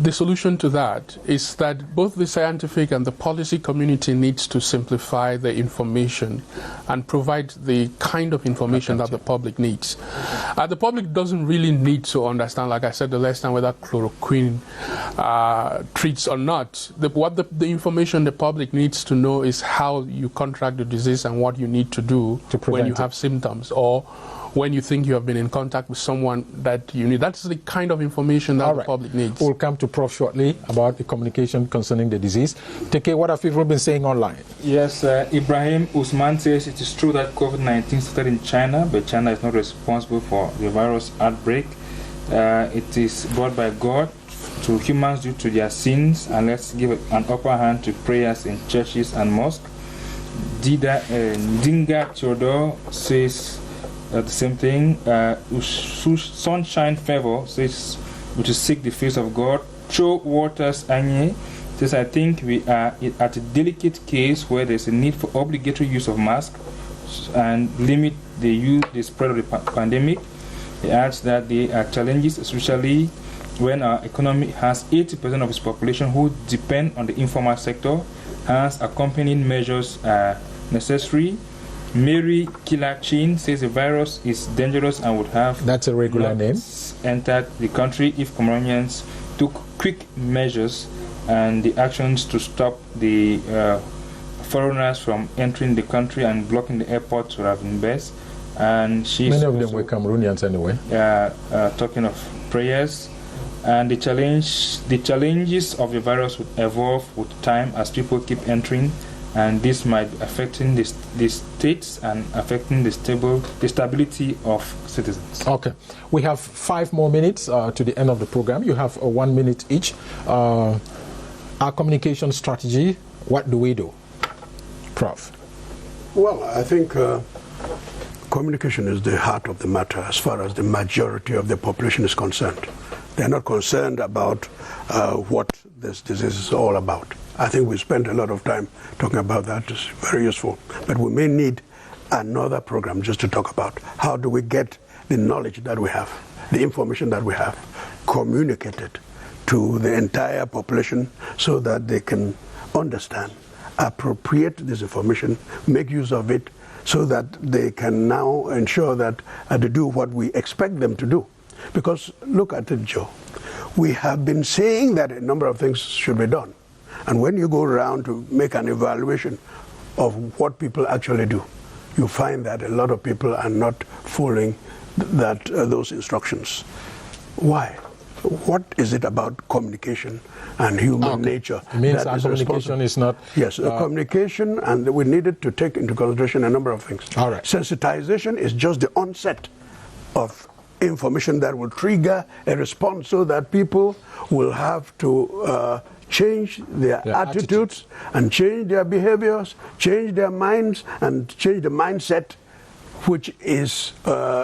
the solution to that is that both the scientific and the policy community needs to simplify the information and provide the kind of information that the public needs. The public doesn't really need to understand, like I said the last time, whether chloroquine treats or not. The information the public needs to know is how you contract the disease and what you need to do when you have symptoms, or when you think you have been in contact with someone that you need. That's the kind of information that the public needs. We'll come to Prof shortly about the communication concerning the disease. Take what have people been saying online? Yes, Ibrahim Usman says it is true that COVID-19 started in China, but China is not responsible for the virus outbreak. It is brought by God to humans due to their sins, and let's give an upper hand to prayers in churches and mosques. Dinga Theodore says the same thing. Sunshine Favor says we should seek the face of God. Cho Waters Anye says, I think we are at a delicate case where there's a need for obligatory use of masks and limit the spread of the pandemic. He adds that there are challenges, especially when our economy has 80% of its population who depend on the informal sector. Hence, accompanying measures are necessary. Mary Kilachin says the virus is dangerous and would have that's a regular name entered the country if Cameroonians took quick measures, and the actions to stop the foreigners from entering the country and blocking the airports would have been best. And many of them were Cameroonians anyway. Talking of prayers, and the challenges of the virus would evolve with time as people keep entering, and this might be affecting the states and affecting the stability of citizens. Okay, we have 5 more minutes to the end of the program. You have 1 minute each. Our communication strategy, what do we do? Prof. Well, I think communication is the heart of the matter as far as the majority of the population is concerned. They're not concerned about what this disease is all about. I think we spent a lot of time talking about that. It's very useful. But we may need another program just to talk about how do we get the knowledge that we have, the information that we have, communicated to the entire population so that they can understand, appropriate this information, make use of it, so that they can now ensure that they do what we expect them to do. Because look at it, Joe. We have been saying that a number of things should be done. And when you go around to make an evaluation of what people actually do, you find that a lot of people are not following those instructions. Why? What is it about communication and human nature? It means that our is communication is not... Yes, communication, and we needed to take into consideration a number of things. All right. Sensitization is just the onset of information that will trigger a response so that people will have to change their attitudes and change their behaviors, change their minds, and change the mindset, which is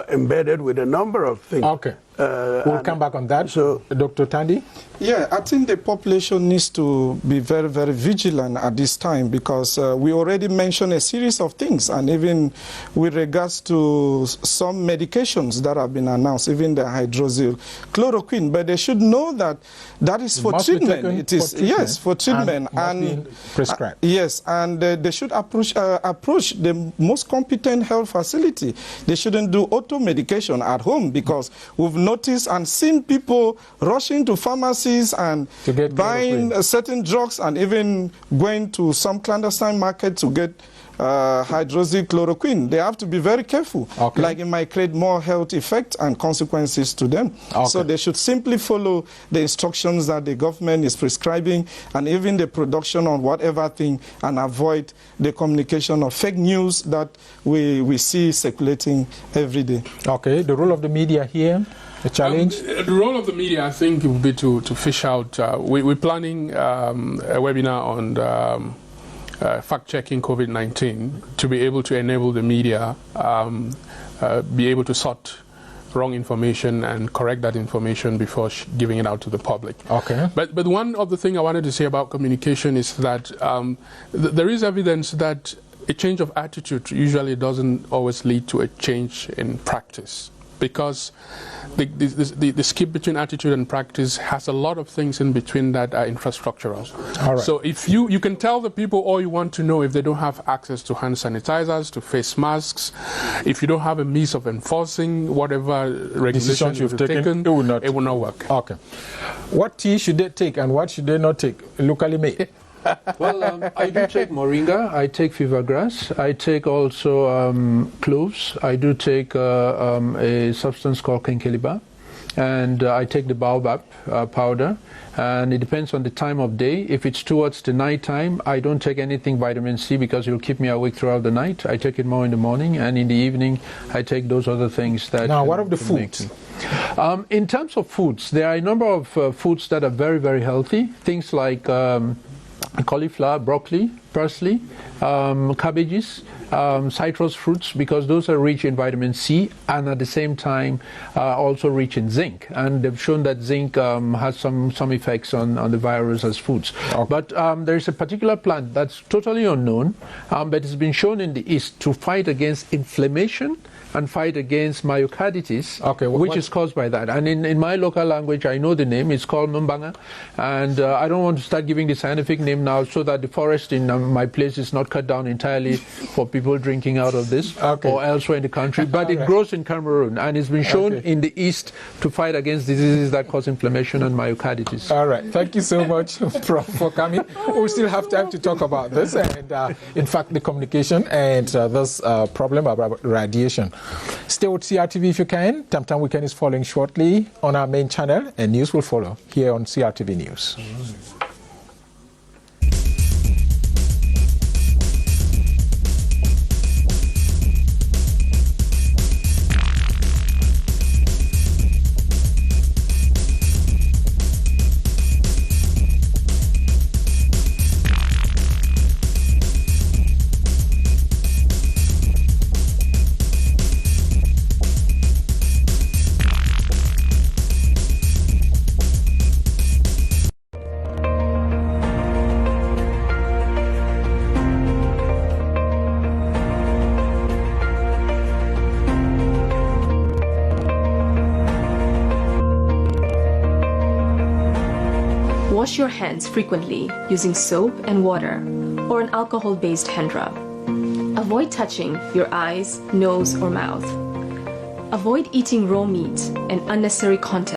embedded with a number of things. Okay. We'll come back on that. So, Dr. Tandy? Yeah, I think the population needs to be very, very vigilant at this time, because we already mentioned a series of things, and even with regards to some medications that have been announced, even the hydroxychloroquine, but they should know that that is for treatment. It is, yes, for treatment. And prescribed. Yes, and they should approach the most competent health facility. They shouldn't do auto-medication at home, because we've noticed and seen people rushing to pharmacies and buying certain drugs, and even going to some clandestine market to get hydroxychloroquine. They have to be very careful. Okay. Like it might create more health effects and consequences to them. Okay. So they should simply follow the instructions that the government is prescribing, and even the production on whatever thing, and avoid the communication of fake news that we see circulating every day. Okay, the role of the media here? A challenge? The role of the media, I think, would be to fish out. We're planning a webinar on fact-checking COVID-19 to be able to enable the media be able to sort wrong information and correct that information before giving it out to the public. Okay. But one of the things I wanted to say about communication is that there is evidence that a change of attitude usually doesn't always lead to a change in practice, because the skip between attitude and practice has a lot of things in between that are infrastructural. All right. So if you can tell the people all you want to know, if they don't have access to hand sanitizers, to face masks, if you don't have a means of enforcing whatever regulations you've taken, it will not work. Okay. What tea should they take and what should they not take? Locally made. Well, I do take moringa, I take fever grass, I take also cloves, I do take a substance called kenkeliba, and I take the baobab powder, and it depends on the time of day. If it's towards the night time, I don't take anything vitamin C, because it will keep me awake throughout the night. I take it more in the morning, and in the evening I take those other things that... Now, what of the foods? In terms of foods, there are a number of foods that are very, very healthy. Things like cauliflower, broccoli, parsley, cabbages, citrus fruits, because those are rich in vitamin C, and at the same time also rich in zinc. And they've shown that zinc has some effects on the virus as foods. Okay. But there's a particular plant that's totally unknown, but it's been shown in the East to fight against inflammation and fight against myocarditis, which is caused by that. And in my local language, I know the name. It's called Numbanga. And I don't want to start giving the scientific name now, so that the forest in my place is not cut down entirely for people drinking out of this or elsewhere in the country. But it grows in Cameroon, and it's been shown in the East to fight against diseases that cause inflammation and myocarditis. All right. Thank you so much, Prof, for coming. We still have time to talk about this, and in fact, the communication and this problem about radiation. Stay with CRTV if you can. Tam Weekend is following shortly on our main channel, and news will follow here on CRTV News. Wash your hands frequently using soap and water or an alcohol-based hand rub. Avoid touching your eyes, nose, or mouth. Avoid eating raw meat and unnecessary contact